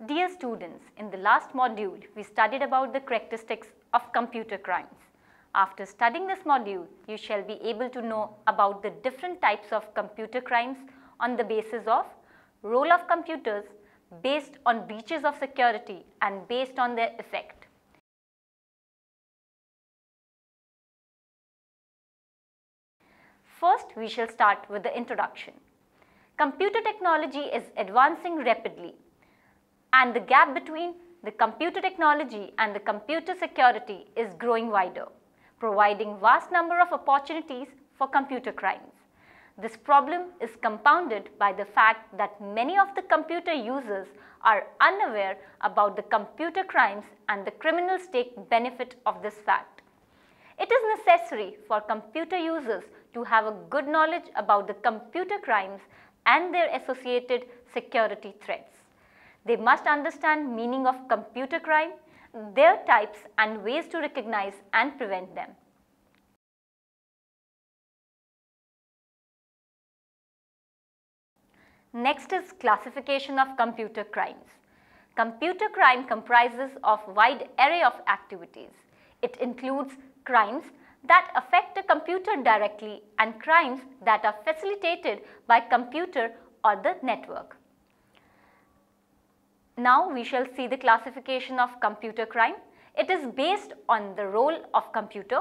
Dear students, in the last module, we studied about the characteristics of computer crimes. After studying this module, you shall be able to know about the different types of computer crimes on the basis of role of computers, based on breaches of security and based on their effect. First, we shall start with the introduction. Computer technology is advancing rapidly, and the gap between the computer technology and the computer security is growing wider, providing vast number of opportunities for computer crimes. This problem is compounded by the fact that many of the computer users are unaware about the computer crimes and the criminals take benefit of this fact. It is necessary for computer users to have a good knowledge about the computer crimes and their associated security threats. They must understand meaning of computer crime, their types and ways to recognize and prevent them. Next is classification of computer crimes. Computer crime comprises of wide array of activities. It includes crimes that affect a computer directly and crimes that are facilitated by computer or the network. Now we shall see the classification of computer crime. It is based on the role of computer,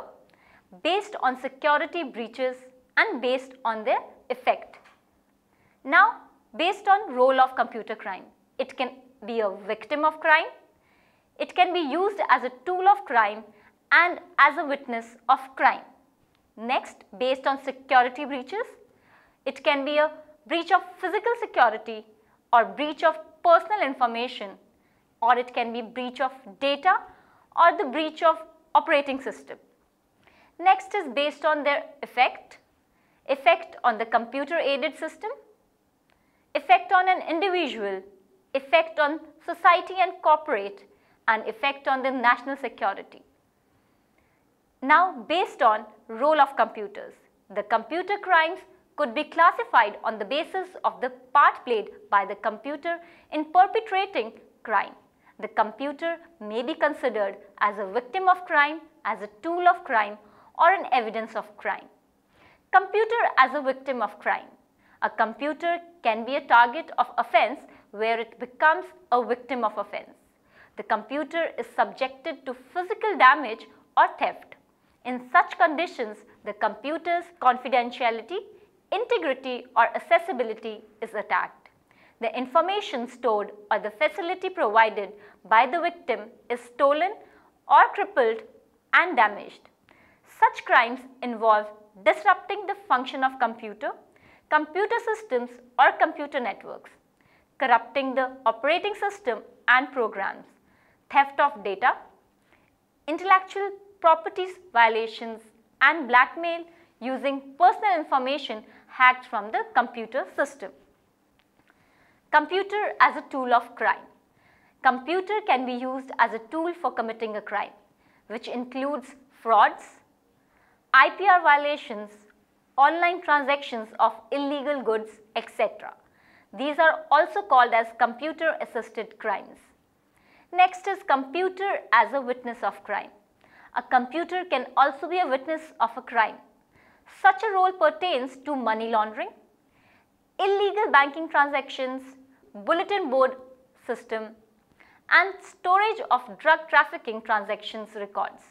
based on security breaches and based on their effect. Now, based on role of computer crime, it can be a victim of crime, it can be used as a tool of crime and as a witness of crime. Next, based on security breaches, it can be a breach of physical security or breach of personal information, or it can be breach of data or the breach of operating system. Next is based on their effect on the computer aided system, effect on an individual, effect on society and corporate, and effect on the national security. Now, based on role of computers, the computer crimes could be classified on the basis of the part played by the computer in perpetrating crime. The computer may be considered as a victim of crime, as a tool of crime, or an evidence of crime. Computer as a victim of crime. A computer can be a target of offense where it becomes a victim of offense. The computer is subjected to physical damage or theft. In such conditions, the computer's confidentiality, integrity or accessibility is attacked. The information stored or the facility provided by the victim is stolen or crippled and damaged. Such crimes involve disrupting the function of computer systems or computer networks, corrupting the operating system and programs, theft of data, intellectual properties violations and blackmail using personal information hacked from the computer system. Computer as a tool of crime. Computer can be used as a tool for committing a crime, which includes frauds, IPR violations, online transactions of illegal goods, etc. These are also called as computer assisted crimes. Next is computer as a witness of crime. A computer can also be a witness of a crime. Such a role pertains to money laundering, illegal banking transactions, bulletin board system, and storage of drug trafficking transactions records.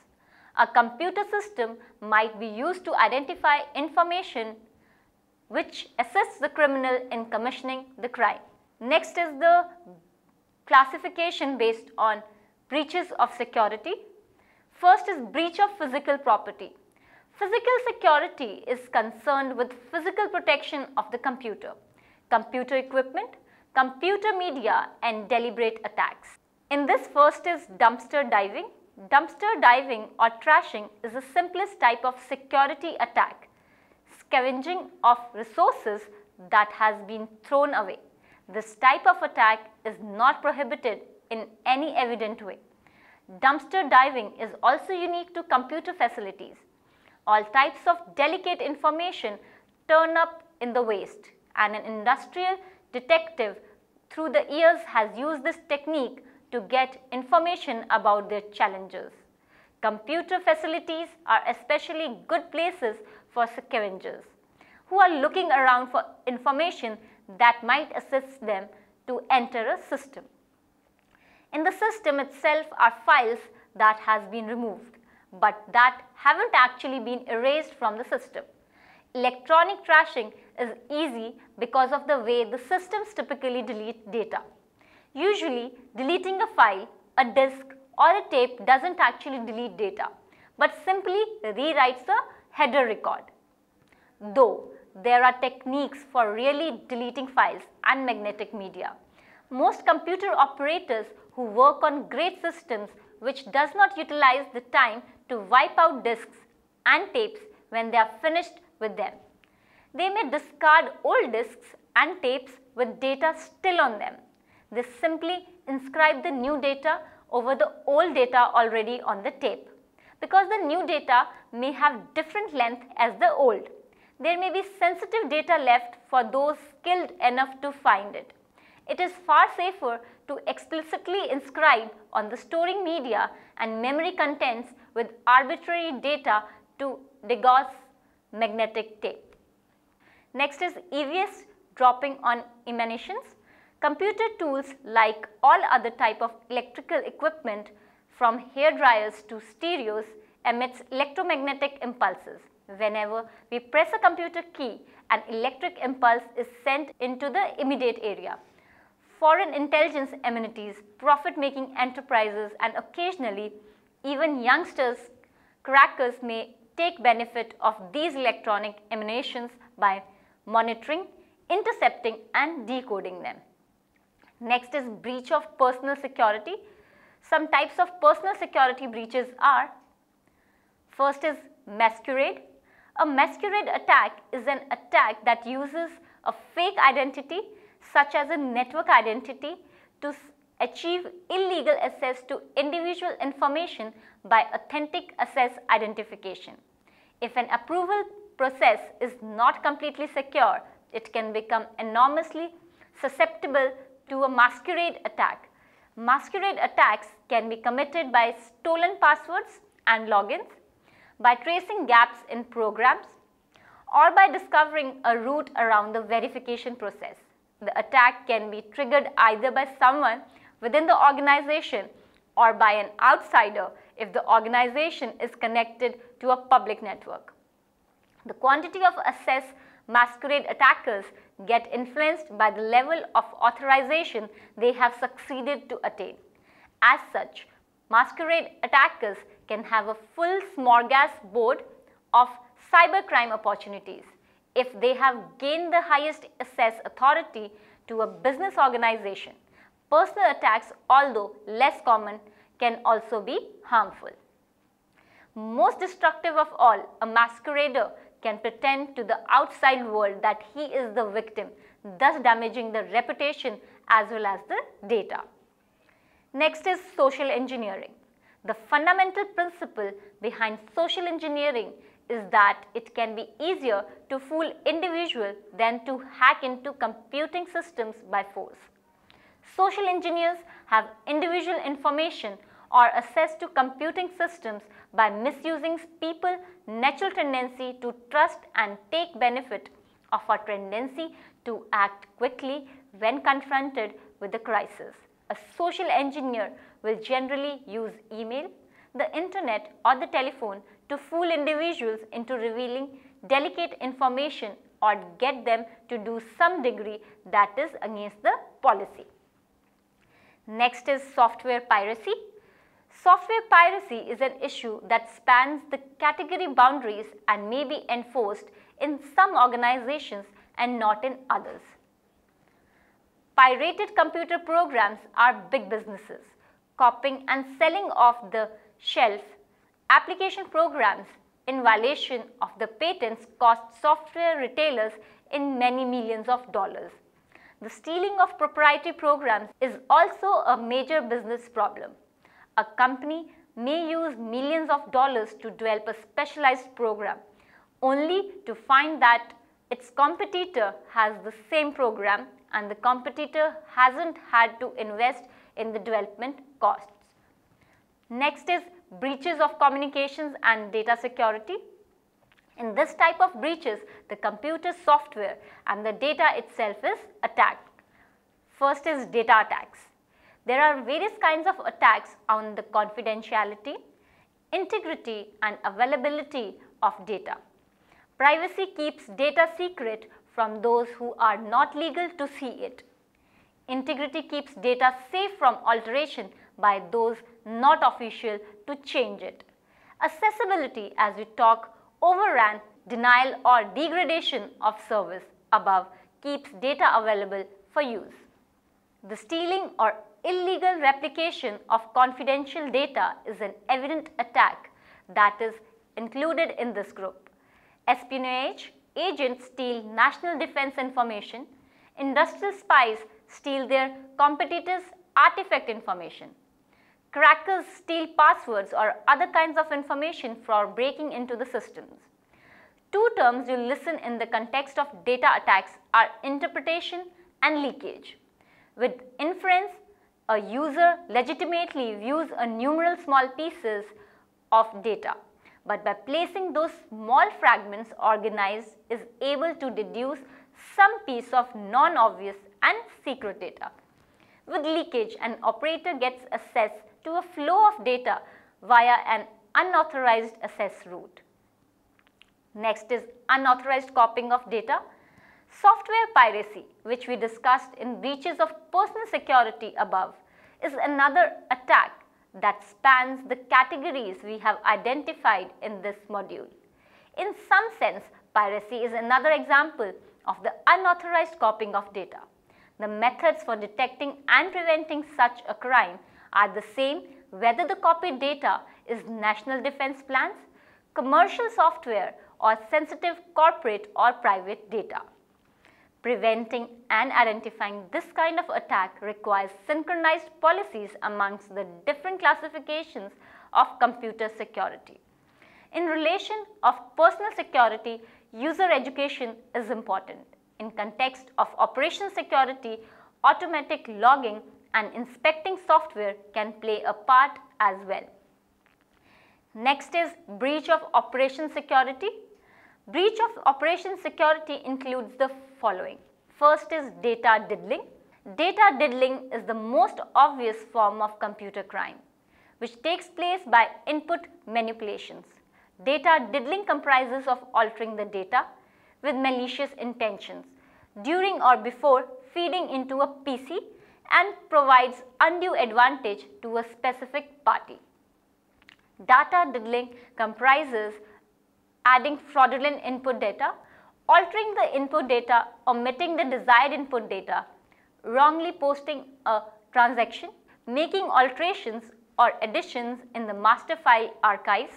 A computer system might be used to identify information which assists the criminal in commissioning the crime. Next is the classification based on breaches of security. First is breach of physical property. Physical security is concerned with physical protection of the computer equipment, computer media and deliberate attacks. In this, first is dumpster diving. Dumpster diving or trashing is the simplest type of security attack, scavenging of resources that has been thrown away. This type of attack is not prohibited in any evident way. Dumpster diving is also unique to computer facilities. All types of delicate information turn up in the waste, and an industrial detective through the years has used this technique to get information about their challengers. Computer facilities are especially good places for scavengers who are looking around for information that might assist them to enter a system. In the system itself are files that has been removed, but that haven't actually been erased from the system. Electronic trashing is easy because of the way the systems typically delete data. Usually, deleting a file, a disk or a tape doesn't actually delete data, but simply rewrites the header record. Though there are techniques for really deleting files and magnetic media. Most computer operators who work on great systems which does not utilize the time to wipe out disks and tapes when they are finished with them. They may discard old disks and tapes with data still on them. They simply inscribe the new data over the old data already on the tape, because the new data may have different length as the old. There may be sensitive data left for those skilled enough to find it. It is far safer to explicitly inscribe on the storing media and memory contents with arbitrary data to degauss magnetic tape. Next is EVS dropping on emanations. Computer tools, like all other type of electrical equipment from hair dryers to stereos, emits electromagnetic impulses. Whenever we press a computer key, an electric impulse is sent into the immediate area. Foreign intelligence amenities, profit-making enterprises and occasionally even youngsters, crackers may take benefit of these electronic emanations by monitoring, intercepting and decoding them. Next is breach of personal security. Some types of personal security breaches are: first is masquerade. A masquerade attack is an attack that uses a fake identity such as a network identity to achieve illegal access to individual information by authentic access identification. If an approval process is not completely secure, it can become enormously susceptible to a masquerade attack. Masquerade attacks can be committed by stolen passwords and logins, by tracing gaps in programs, or by discovering a route around the verification process. The attack can be triggered either by someone within the organization or by an outsider if the organization is connected to a public network. The quantity of access masquerade attackers get influenced by the level of authorization they have succeeded to attain. As such, masquerade attackers can have a full smorgasbord of cybercrime opportunities. If they have gained the highest access authority to a business organization, personal attacks, although less common, can also be harmful. Most destructive of all, a masquerader can pretend to the outside world that he is the victim, thus damaging the reputation as well as the data. Next is social engineering. The fundamental principle behind social engineering is that it can be easier to fool individuals than to hack into computing systems by force. Social engineers have individual information or access to computing systems by misusing people's natural tendency to trust and take benefit of a tendency to act quickly when confronted with a crisis. A social engineer will generally use email, the internet or the telephone to fool individuals into revealing delicate information or get them to do some degree that is against the policy. Next is software piracy. Software piracy is an issue that spans the category boundaries and may be enforced in some organizations and not in others. Pirated computer programs are big businesses. Copying and selling off the shelf application programs in violation of the patents cost software retailers in many millions of dollars. The stealing of proprietary programs is also a major business problem. A company may use millions of dollars to develop a specialized program, only to find that its competitor has the same program and the competitor hasn't had to invest in the development costs. Next is breaches of communications and data security. In this type of breaches, the computer software and the data itself is attacked. First is data attacks. There are various kinds of attacks on the confidentiality, integrity and availability of data. Privacy keeps data secret from those who are not legal to see it. Integrity keeps data safe from alteration by those not official to change it. Accessibility, as we talk, overran, denial or degradation of service above keeps data available for use. The stealing or illegal replication of confidential data is an evident attack that is included in this group. Espionage agents steal national defense information. Industrial spies steal their competitors' artifact information. Crackers steal passwords or other kinds of information for breaking into the systems. Two terms you listen in the context of data attacks are interpretation and leakage. With inference, a user legitimately views a numeral small pieces of data, but by placing those small fragments organized is able to deduce some piece of non-obvious and secret data. With leakage, an operator gets access to a flow of data via an unauthorized access route. Next is unauthorized copying of data. Software piracy, which we discussed in breaches of personal security above, is another attack that spans the categories we have identified in this module. In some sense, piracy is another example of the unauthorized copying of data. The methods for detecting and preventing such a crime are the same whether the copied data is national defense plans, commercial software or sensitive corporate or private data. Preventing and identifying this kind of attack requires synchronized policies amongst the different classifications of computer security. In relation of personal security, user education is important. In context of operation security, automatic logging and inspecting software can play a part as well. Next is breach of operation security. Breach of operation security includes the following. First is data diddling. Data diddling is the most obvious form of computer crime, which takes place by input manipulations. Data diddling comprises of altering the data with malicious intentions during or before feeding into a PC and provides undue advantage to a specific party. Data diddling comprises adding fraudulent input data, altering the input data, omitting the desired input data, wrongly posting a transaction, making alterations or additions in the master file archives,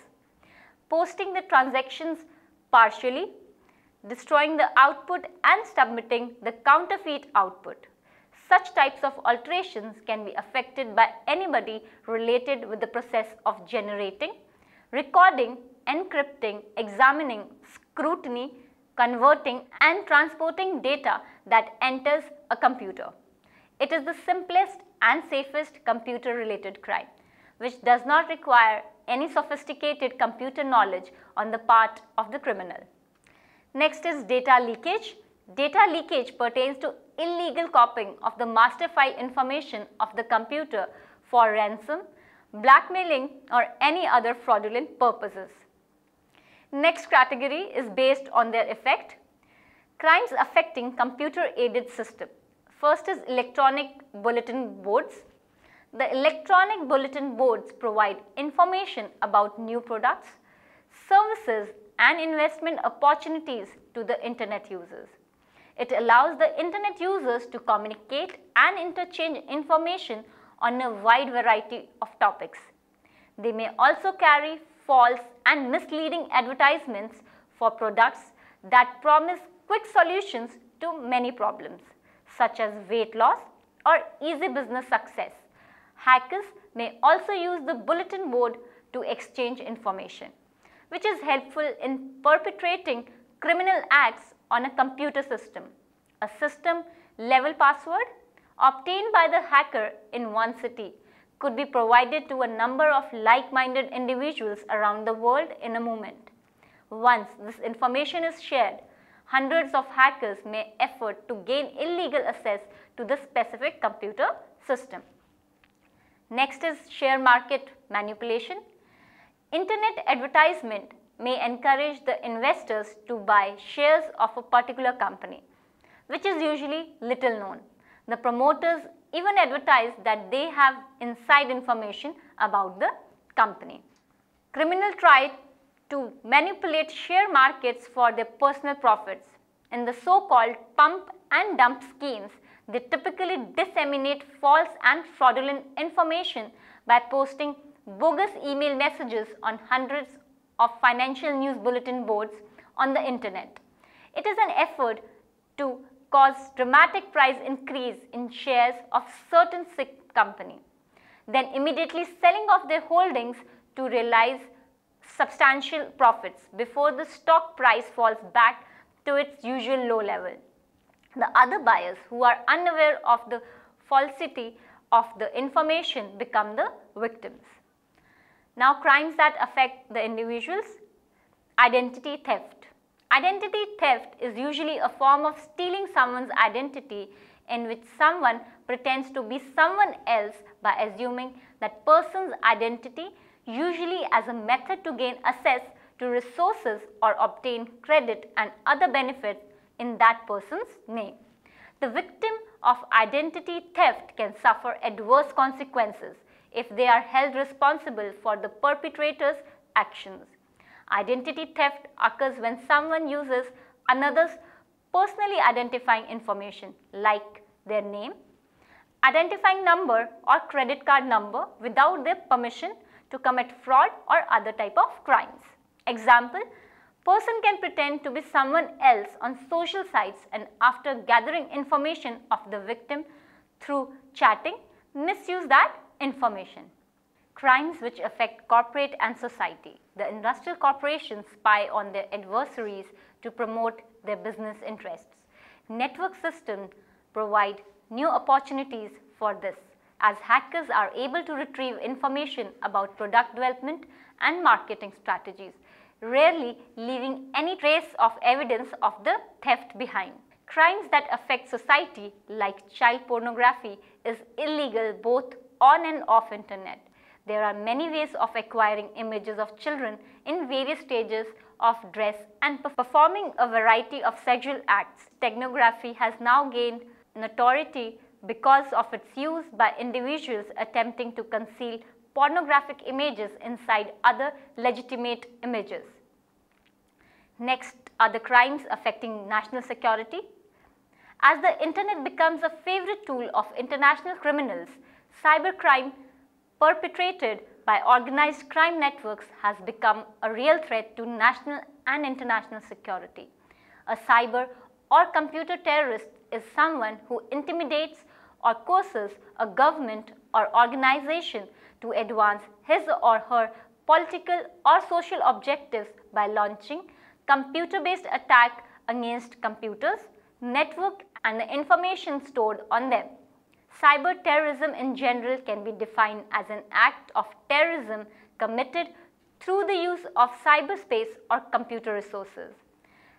posting the transactions partially, destroying the output and submitting the counterfeit output. Such types of alterations can be affected by anybody related with the process of generating, recording, encrypting, examining, scrutiny, converting and transporting data that enters a computer. It is the simplest and safest computer related crime, which does not require any sophisticated computer knowledge on the part of the criminal. Next is data leakage. Data leakage pertains to illegal copying of the master file information of the computer for ransom, blackmailing or any other fraudulent purposes. Next category is based on their effect. Crimes affecting computer aided system. First is electronic bulletin boards. The electronic bulletin boards provide information about new products, services and investment opportunities to the internet users. It allows the internet users to communicate and interchange information on a wide variety of topics. They may also carry false and misleading advertisements for products that promise quick solutions to many problems, such as weight loss or easy business success. Hackers may also use the bulletin board to exchange information, which is helpful in perpetrating criminal acts on a computer system. A system level password obtained by the hacker in one city could be provided to a number of like-minded individuals around the world in a moment. Once this information is shared, hundreds of hackers may effort to gain illegal access to the specific computer system. Next is share market manipulation. Internet advertisement may encourage the investors to buy shares of a particular company, which is usually little known. The promoters even advertise that they have inside information about the company. Criminals try to manipulate share markets for their personal profits. In the so-called pump and dump schemes, they typically disseminate false and fraudulent information by posting bogus email messages on hundreds of financial news bulletin boards on the internet. It is an effort to cause dramatic price increase in shares of certain company, then immediately selling off their holdings to realize substantial profits before the stock price falls back to its usual low level. The other buyers who are unaware of the falsity of the information become the victims. Now, crimes that affect the individuals. Identity theft. Identity theft is usually a form of stealing someone's identity in which someone pretends to be someone else by assuming that person's identity, usually as a method to gain access to resources or obtain credit and other benefits in that person's name. The victim of identity theft can suffer adverse consequences if they are held responsible for the perpetrator's actions. Identity theft occurs when someone uses another's personally identifying information like their name, identifying number or credit card number without their permission to commit fraud or other type of crimes. Example, person can pretend to be someone else on social sites and after gathering information of the victim through chatting, misuse that information. Crimes which affect corporate and society. The industrial corporations spy on their adversaries to promote their business interests. Network systems provide new opportunities for this, as hackers are able to retrieve information about product development and marketing strategies, rarely leaving any trace of evidence of the theft behind. Crimes that affect society like child pornography is illegal both on and off internet. There are many ways of acquiring images of children in various stages of dress and performing a variety of sexual acts. Pornography has now gained notoriety because of its use by individuals attempting to conceal pornographic images inside other legitimate images. Next are the crimes affecting national security. As the internet becomes a favorite tool of international criminals, cybercrime perpetrated by organized crime networks has become a real threat to national and international security. A cyber or computer terrorist is someone who intimidates or coerces a government or organization to advance his or her political or social objectives by launching computer-based attack against computers, network and the information stored on them. Cyber terrorism in general can be defined as an act of terrorism committed through the use of cyberspace or computer resources.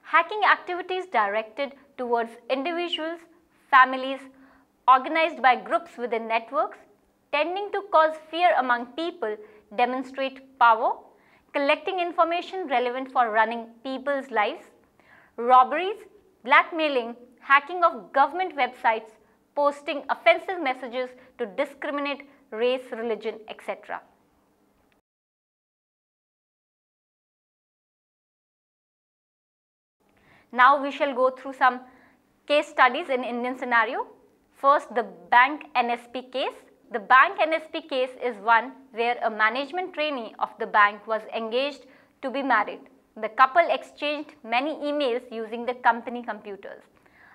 Hacking activities directed towards individuals, families, organized by groups within networks, tending to cause fear among people, demonstrate power, collecting information relevant for running people's lives, robberies, blackmailing, hacking of government websites, posting offensive messages to discriminate race, religion, etc. Now we shall go through some case studies in Indian scenario. First, the bank NSP case. The bank NSP case is one where a management trainee of the bank was engaged to be married. The couple exchanged many emails using the company computers.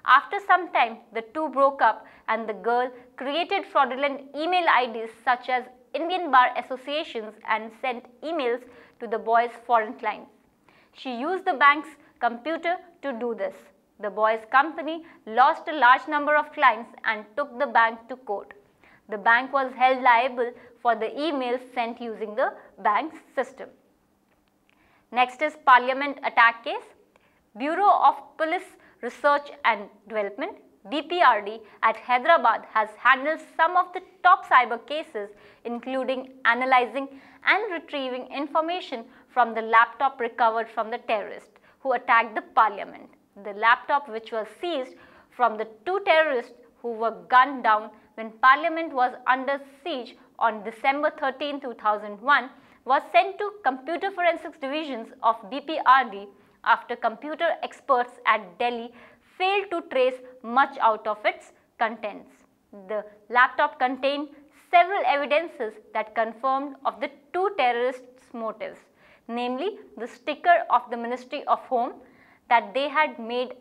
After some time, the two broke up and the girl created fraudulent email IDs such as Indian Bar Associations and sent emails to the boy's foreign clients. She used the bank's computer to do this. The boys' company lost a large number of clients and took the bank to court. The bank was held liable for the emails sent using the bank's system. Next is Parliament attack case. Bureau of Police Research and Development BPRD at Hyderabad has handled some of the top cyber cases, including analyzing and retrieving information from the laptop recovered from the terrorists who attacked the parliament. The laptop, which was seized from the two terrorists who were gunned down when parliament was under siege on December 13, 2001, was sent to Computer Forensics Divisions of BPRD after computer experts at Delhi failed to trace much out of its contents. The laptop contained several evidences that confirmed of the two terrorists' motives, namely the sticker of the Ministry of Home that they had made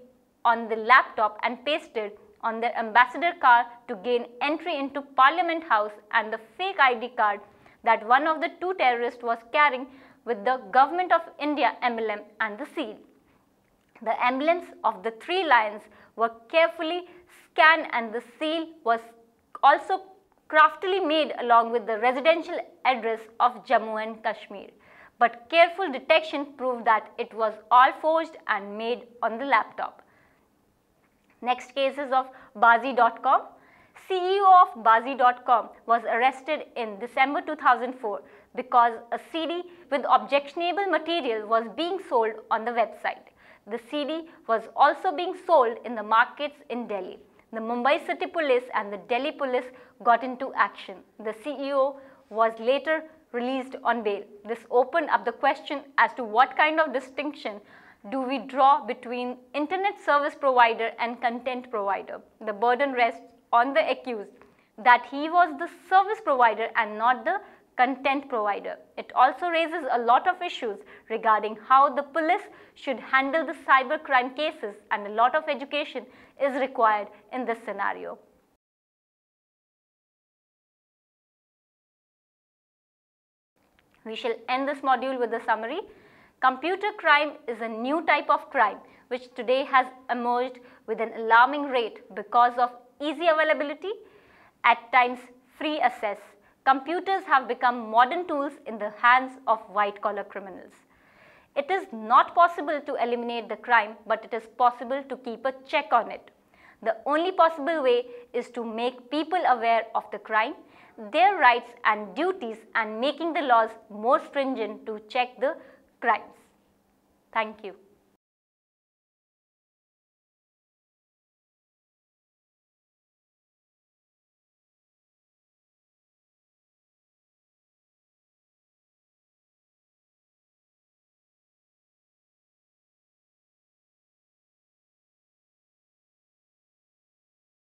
on the laptop and pasted on their ambassador car to gain entry into Parliament House, and the fake ID card that one of the two terrorists was carrying with the Government of India emblem and the seal. The emblems of the three lions were carefully scanned and the seal was also craftily made along with the residential address of Jammu and Kashmir. But careful detection proved that it was all forged and made on the laptop. Next case is of Bazi.com. CEO of Bazi.com was arrested in December 2004 because a CD with objectionable material was being sold on the website. The CD was also being sold in the markets in Delhi. The Mumbai City Police and the Delhi Police got into action. The CEO was later released on bail. This opened up the question as to what kind of distinction do we draw between internet service provider and content provider. The burden rests on the accused that he was the service provider and not the content provider. It also raises a lot of issues regarding how the police should handle the cyber crime cases, and a lot of education is required in this scenario. We shall end this module with a summary. Computer crime is a new type of crime which today has emerged with an alarming rate because of easy availability, at times free access. Computers have become modern tools in the hands of white-collar criminals. It is not possible to eliminate the crime, but it is possible to keep a check on it. The only possible way is to make people aware of the crime, their rights and duties, and making the laws more stringent to check the crimes. Thank you.